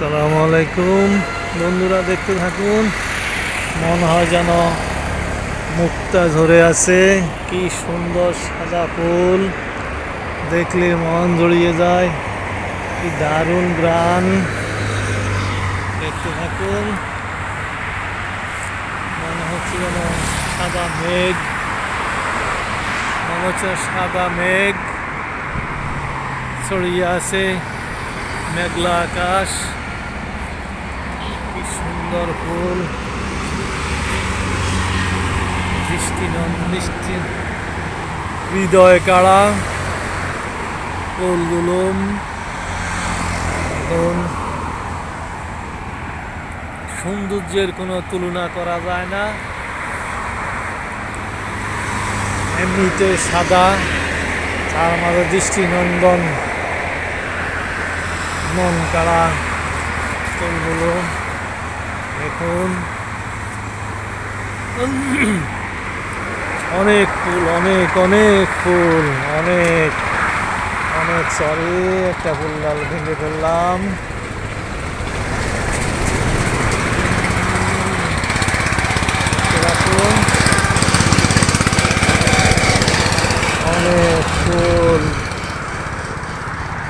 আসসালামু আলাইকুম বন্ধুরা, দেখতে থাকুন। মনে হয় যেন মুক্তা ঝরে আছে। কি সুন্দর সাদা ফুল, দেখলে মন জড়িয়ে যায়। কি দারুণ গ্রান, দেখতে থাকুন। মনে হচ্ছে যেন সাদা মেঘ, মনে হচ্ছে সাদা মেঘ ছড়িয়ে আছে, মেঘলা আকাশ। কি সুন্দর ফুল, দৃষ্টি হৃদয় কাড়া ফুলগুলো। সৌন্দর্যের কোনো তুলনা করা যায় না। এমনিতে সাদা, তার মাঝে দৃষ্টিনন্দন মন কাড়া ফুলগুলো দেখুন। অনেক ফুল, অনেক অনেক ফুল, অনেক অনেক সরি, একটা ফুল ডাল ভেঙে ফেললাম। অনেক ফুল,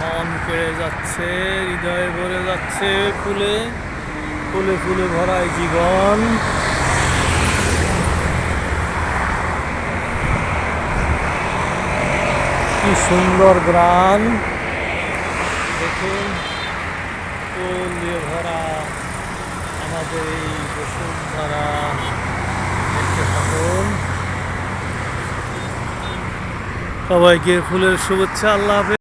মন কেড়ে যাচ্ছে, হৃদয়ে ভরে যাচ্ছে ফুলে ফুলে ফুলে ভরাই জীবন। কি সুন্দর গ্রান, দেখুন। ফুল দিয়ে ভরা আমাদের এই বসুন্ধরা, দেখতে থাকুন। সবাইকে ফুলের শুভেচ্ছা। আল্লাহ হাফেজ।